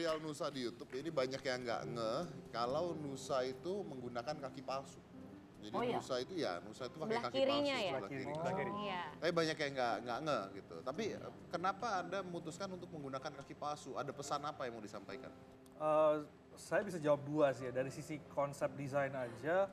tutorial Nusa di YouTube ini banyak yang nggak ngeh kalau Nusa itu menggunakan kaki palsu. Jadi Nusa itu Nusa itu pakai Sebelah kaki kirinya palsu ya? sebelah kiri. Iya. Tapi banyak yang nggak ngeh gitu. Tapi kenapa Anda memutuskan untuk menggunakan kaki palsu? Ada pesan apa yang mau disampaikan? Saya bisa jawab dua sih ya. Dari sisi konsep desain aja,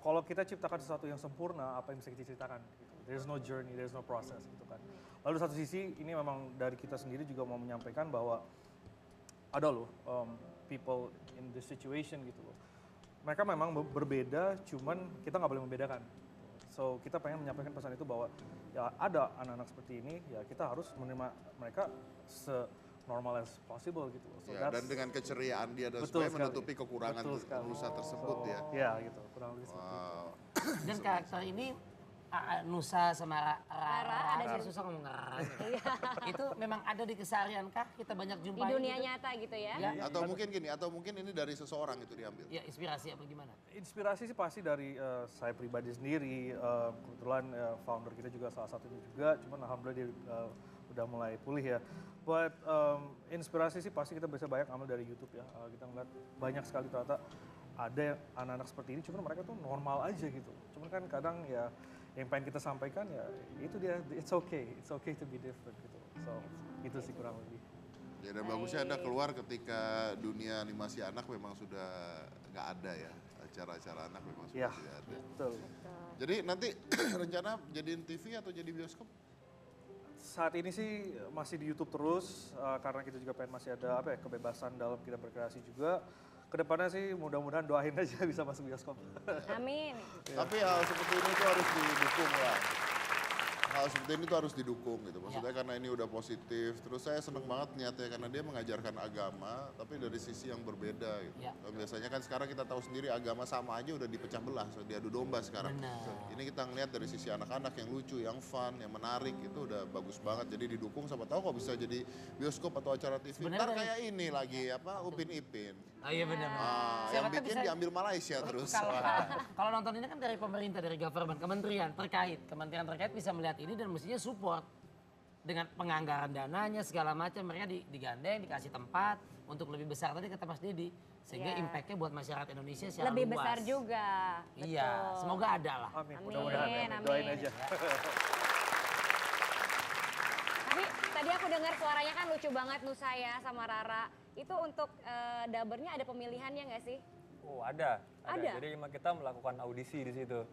kalau kita ciptakan sesuatu yang sempurna, apa yang bisa kita ceritakan? Gitu. There's no journey, there's no process gitu kan. Lalu satu sisi ini memang dari kita sendiri juga mau menyampaikan bahwa ada loh people in this situation gitu loh. Mereka memang berbeda, cuman kita nggak boleh membedakan. So kita pengen menyampaikan pesan itu bahwa ya ada anak-anak seperti ini, ya kita harus menerima mereka normal as possible gitu. So Ya, dan dengan keceriaan dia dan supaya menutupi kekurangan Nusa tersebut ya. Ya gitu, kurang lebih seperti itu. Dan karakter ini Nusa sama Rara ada susah ngomong Rara. Itu memang ada di keseharian kah? Kita banyak Di jumpai dunia gitu? nyata gitu ya? Atau mungkin gini, atau mungkin ini dari seseorang itu diambil. Ya inspirasi apa gimana? Inspirasi sih pasti dari saya pribadi sendiri. Kebetulan founder kita juga salah satunya juga. Cuman alhamdulillah dia udah mulai pulih ya. But inspirasi sih pasti kita bisa banyak ambil dari YouTube ya. Kita ngeliat banyak sekali ternyata ada anak-anak seperti ini. Cuman mereka tuh normal aja gitu. Cuman kan kadang ya yang pengen kita sampaikan ya itu dia, it's okay to be different gitu. So itu sih kurang lebih. Ya dan bagusnya Anda keluar ketika dunia animasi anak memang sudah nggak ada ya. Acara-acara anak memang sudah tidak ada. Betul. Jadi nanti rencana jadiin TV atau jadi bioskop? Saat ini sih masih di YouTube terus karena kita juga pengen masih ada kebebasan dalam kita berkreasi juga. Kedepannya sih mudah-mudahan doain aja bisa masuk bioskop. Amin. Tapi hal seperti ini tuh harus didukung lah. Hal seperti ini tuh harus didukung gitu. Maksudnya karena ini udah positif. Terus saya seneng banget niatnya karena dia mengajarkan agama tapi dari sisi yang berbeda gitu. Biasanya kan sekarang kita tahu sendiri agama sama aja udah dipecah belah, diadu domba sekarang. Ini kita ngeliat dari sisi anak-anak yang lucu, yang fun, yang menarik itu udah bagus banget. Jadi didukung, siapa tahu kok bisa jadi bioskop atau acara TV. Ntar kayak ini lagi Upin Ipin. Oh iya benar. Yang bikin diambil Malaysia terus. Kalau nonton ini kan dari pemerintah, dari government, kementerian terkait bisa melihat ini dan mestinya support dengan penganggaran dananya segala macam, mereka digandeng, dikasih tempat untuk lebih besar tadi kata Mas Dedi, sehingga impactnya buat masyarakat Indonesia secara Lebih luas. besar juga. Iya, semoga ada lah. Amin, mudah-mudahan. Doain aja. Tapi tadi aku dengar suaranya kan lucu banget Nusa ya sama Rara. Itu untuk dabernya ada pemilihannya nggak sih? Oh ada. Ada? Jadi kita melakukan audisi di situ.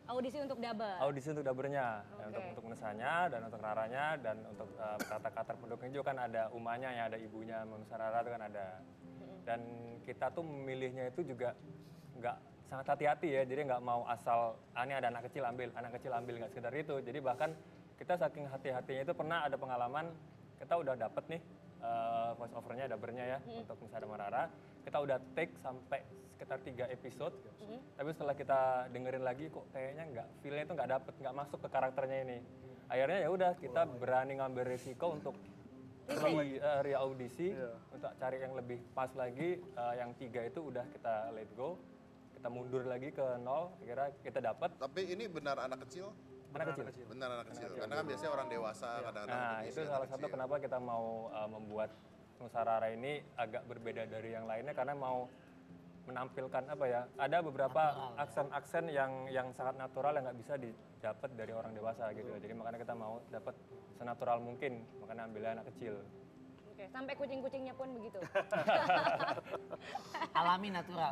Audisi untuk daber? Audisi untuk dabernya, untuk Nusanya dan untuk Raranya dan untuk kata-kata pendukungnya juga kan ada umanya ya, ada ibunya, Nusa Rara itu kan ada. Dan kita tuh memilihnya itu juga nggak sangat hati-hati ya, jadi nggak mau asal, ini ada anak kecil ambil, nggak sekedar itu. Jadi bahkan kita saking hati-hatinya itu pernah ada pengalaman, kita udah dapet nih voice overnya, dabernya ya untuk Nusa dan Rara. Kita udah take sampai sekitar 3 episode, tapi setelah kita dengerin lagi kok kayaknya feel-nya itu nggak masuk ke karakternya ini. Akhirnya ya udah kita berani ngambil risiko untuk re-audisi, untuk cari yang lebih pas lagi. Yang 3 itu udah kita let go, kita mundur lagi ke 0, akhirnya kita dapat. Tapi ini benar anak kecil? Anak kecil. Benar anak kecil. Karena kan biasanya orang dewasa kadang-kadang. Nah itu salah satu kenapa kita mau membuat Nusa Rara ini agak berbeda dari yang lainnya, karena mau menampilkan ada beberapa aksen-aksen yang sangat natural yang nggak bisa didapat dari orang dewasa gitu. Jadi makanya kita mau dapat senatural mungkin, makanya ambilnya anak kecil. Oke, sampai kucing-kucingnya pun begitu. Alami natural.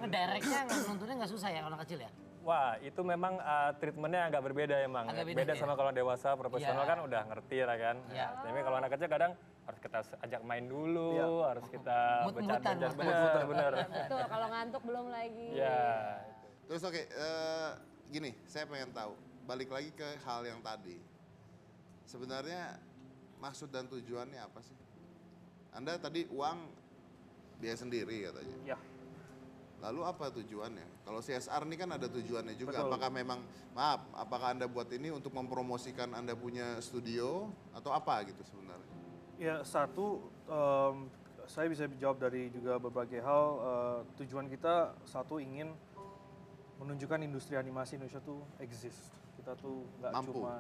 Directnya nontonnya nggak susah ya anak kecil ya? Wah, itu memang treatmentnya agak berbeda emang. Beda sama kalau dewasa, profesional kan udah ngerti lah kan. Tapi kalau anak kecil kadang harus kita ajak main dulu, harus kita bercanda. Bener. Betul, kalau ngantuk belum lagi. Ya. Terus gini, saya pengen tahu, balik lagi ke hal yang tadi. Sebenarnya maksud dan tujuannya apa sih? Anda tadi uang biaya sendiri katanya. Ya. Lalu apa tujuannya? Kalau CSR ini kan ada tujuannya juga. Betul. Apakah memang, apakah Anda buat ini untuk mempromosikan Anda punya studio atau apa gitu sebenarnya? Ya satu, saya bisa jawab dari juga berbagai hal. Tujuan kita satu ingin menunjukkan industri animasi Indonesia tuh exist. Kita tuh nggak cuma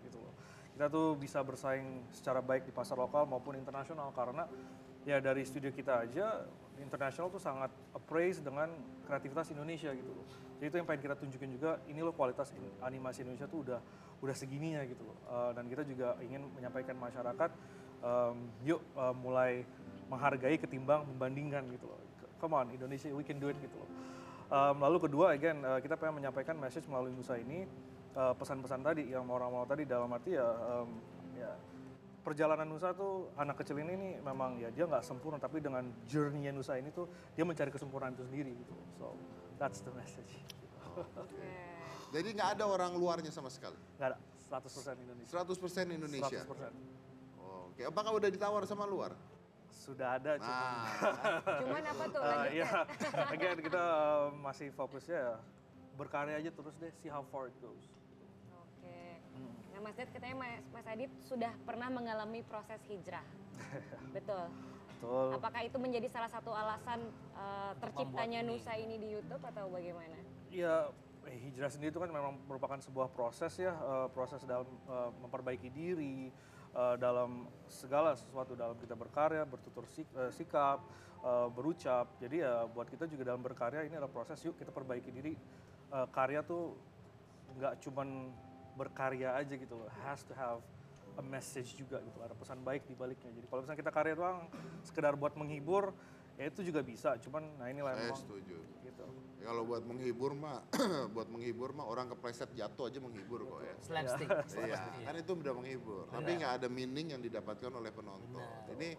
gitu loh. kita tuh bisa bersaing secara baik di pasar lokal maupun internasional karena ya dari studio kita aja internasional tuh sangat appraise dengan kreativitas Indonesia gitu loh. Jadi itu yang pengen kita tunjukin juga, ini loh kualitas animasi Indonesia tuh udah segininya gitu loh. Dan kita juga ingin menyampaikan masyarakat, yuk mulai menghargai ketimbang membandingkan gitu loh. Come on Indonesia, we can do it gitu loh. Lalu kedua, again, kita pengen menyampaikan message melalui Nusa ini, pesan-pesan tadi yang orang-orang tadi dalam arti ya perjalanan Nusa tuh anak kecil ini nih memang ya dia nggak sempurna tapi dengan journey-nya Nusa ini tuh dia mencari kesempurnaan itu sendiri gitu. So that's the message. Jadi nggak ada orang luarnya sama sekali? Nggak ada, 100% Indonesia. 100% Indonesia? 100%. Oke, apakah udah ditawar sama luar? Sudah ada, Cuman apa tuh Iya, lanjutnya? again kita masih fokusnya ya berkarya aja terus deh, see how far it goes. Oke. Nah Mas Ded katanya Mas Adit sudah pernah mengalami proses hijrah. Betul. Betul. Apakah itu menjadi salah satu alasan terciptanya Nusa ini di YouTube atau bagaimana? Ya, hijrah sendiri itu kan memang merupakan sebuah proses ya, proses dalam memperbaiki diri, dalam segala sesuatu, dalam kita berkarya, bertutur sikap, berucap. Jadi ya buat kita juga dalam berkarya ini adalah proses, yuk kita perbaiki diri. Karya tuh nggak cuman berkarya aja gitu loh, has to have a message juga gitu, ada pesan baik di baliknya. Jadi kalau misalnya kita karya doang sekedar buat menghibur, ya itu juga bisa, cuman nah inilah Saya memang setuju. gitu. Ya, kalau buat menghibur mah, orang kepleset jatuh aja menghibur kok ya. Slapstick. Iya, kan itu udah menghibur. Tapi nggak ada meaning yang didapatkan oleh penonton. Ini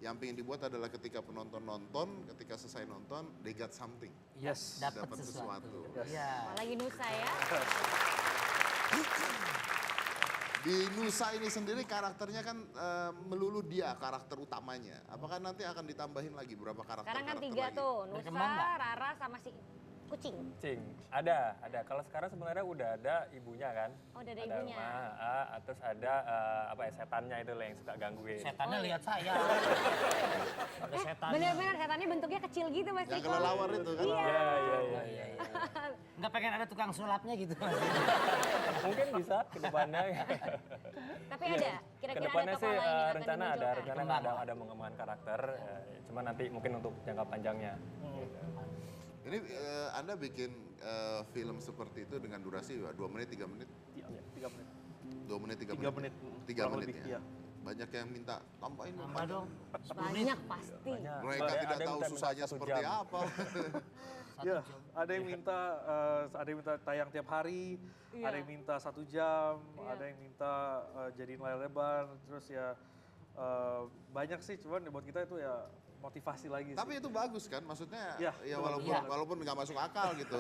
yang pengen dibuat adalah ketika penonton nonton, ketika selesai nonton, they got something. Yes. Dapat Dapat sesuatu. sesuatu. Iya. Apalagi Nusa ya. Di Nusa ini sendiri karakternya kan melulu dia karakter utamanya. Apakah nanti akan ditambahin lagi berapa karakter? Sekarang kan 3 lagi? tuh, Nusa, Berkembang nggak? Rara sama si kucing. Cing, ada. Kalau sekarang sebenarnya udah ada ibunya kan. Oh, udah ada ibunya. Terus ada apa ya, setannya itu lah yang suka gangguin. Setannya lihat saya. Ada setannya. Bener-bener setannya bentuknya kecil gitu Mas Yang Riko. kelelawar itu kan? Iya. Iya. Nggak pengen ada tukang sulapnya gitu. Mungkin bisa ke depannya. Tapi ada, kira-kira ada Kedepannya tokoh sih lain yang akan rencana dimunculkan? ada mengembangkan karakter. Cuma nanti mungkin untuk jangka panjangnya. Ini Anda bikin film seperti itu dengan durasi 2 menit, 3 menit? Iya, 3 menit. 2 menit, 3 3 menit? menit. 3 kurang menit lebih, ya? iya. Banyak yang minta tambahin dong. Tambah dong. Banyak pasti. Mereka Ada tidak yang tahu minta susahnya 1 seperti jam. apa. Ya, ada yang minta tayang tiap hari, Iya. ada yang minta 1 jam, Iya. ada yang minta jadiin layar lebar, terus ya banyak sih, cuman buat kita itu ya motivasi lagi sih. Tapi itu bagus kan, maksudnya Iya, ya itu walaupun nggak masuk akal gitu,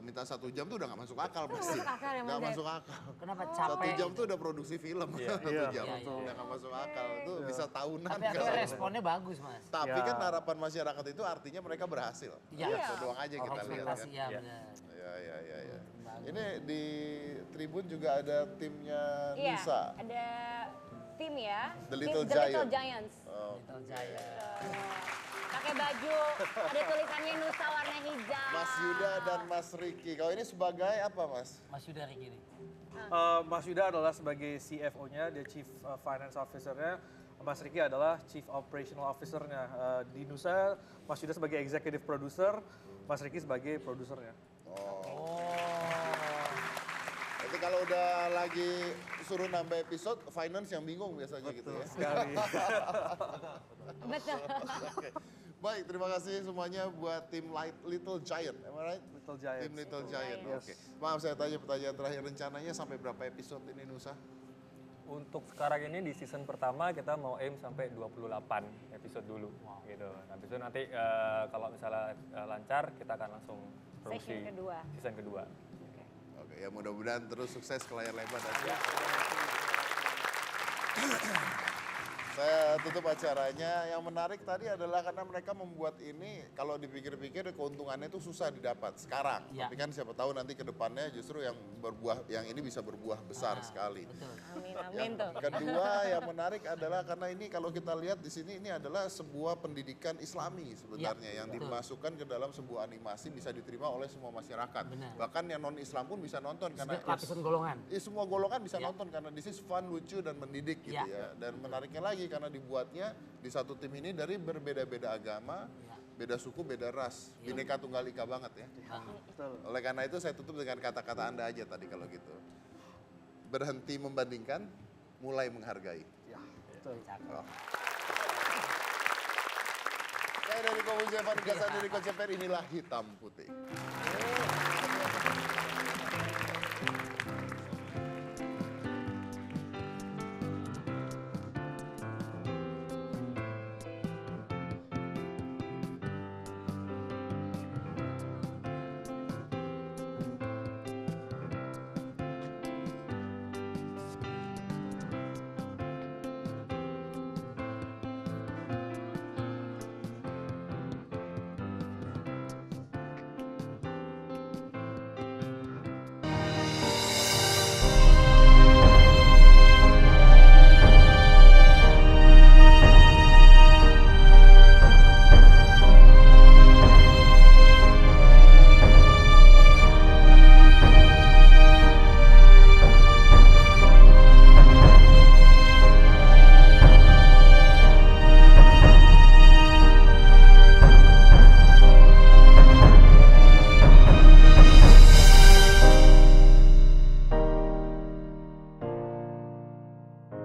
minta 1 jam tuh udah nggak masuk akal pasti. masuk akal ya, Mas Nggak Ded? masuk akal. Kenapa 1 capek? jam tuh udah produksi film, 1 Iya. jam Iya, iya. udah nggak masuk akal. Itu bisa tahunan. Tapi akhirnya kalau- responnya bagus, Mas. Tapi Ya. kan harapan masyarakat itu artinya mereka berhasil. Iya. Itu doang aja kita lihat kan. Ekspektasi ya benar. Ya. Ini di Tribun juga ada timnya Iya, Nusa. ada tim ya. The Tim Little The Little Giant. Giants. Little Giant. Pakai baju, ada tulisannya Nusa warna hijau. Mas Yuda dan Mas Riki. Kalau ini sebagai apa, Mas? Mas Yuda dari kiri. Mas Yuda adalah sebagai CFO-nya, dia Chief Finance Officer-nya. Mas Riki adalah Chief Operational Officer-nya. Di Nusa, Mas Yuda sebagai Executive Producer, Mas Riki sebagai produsernya. Jadi kalau udah lagi suruh nambah episode, finance yang bingung biasanya gitu ya. Sekali. Betul. Oke. Baik, terima kasih semuanya buat tim Little Giant, am I right? Little Giants. Tim Little Giant, Yes. oke. Maaf saya tanya pertanyaan terakhir, rencananya sampai berapa episode ini Nusa? Untuk sekarang ini di season pertama kita mau aim sampai 28 episode dulu gitu. Habis itu nanti kalau misalnya lancar kita akan langsung produksi Season kedua. season kedua. Oke, ya mudah-mudahan terus sukses ke layar lebar dan Saya tutup acaranya. Yang menarik tadi adalah karena mereka membuat ini, kalau dipikir-pikir keuntungannya itu susah didapat sekarang. Ya. Tapi kan siapa tahu nanti ke depannya justru yang ini bisa berbuah besar sekali. Betul. Amin, amin Yang tuh. kedua yang menarik adalah karena ini kalau kita lihat di sini ini adalah sebuah pendidikan Islami sebenarnya yang betul. dimasukkan ke dalam sebuah animasi bisa diterima oleh semua masyarakat. Benar. Bahkan yang non Islam pun bisa nonton karena Lapisan golongan. semua golongan bisa Ya. nonton karena this is fun, lucu dan mendidik gitu Ya. ya. Dan menariknya lagi karena dibuatnya di satu tim ini dari berbeda-beda agama, Ya. beda suku, beda ras, bineka tunggal ika banget ya. Betul. Oleh karena itu saya tutup dengan kata-kata Anda aja tadi kalau gitu. Berhenti membandingkan, mulai menghargai. Ya, betul. Oh. Saya dari Komunitas Evan Gasan dari Coach Evan, inilah Hitam Putih.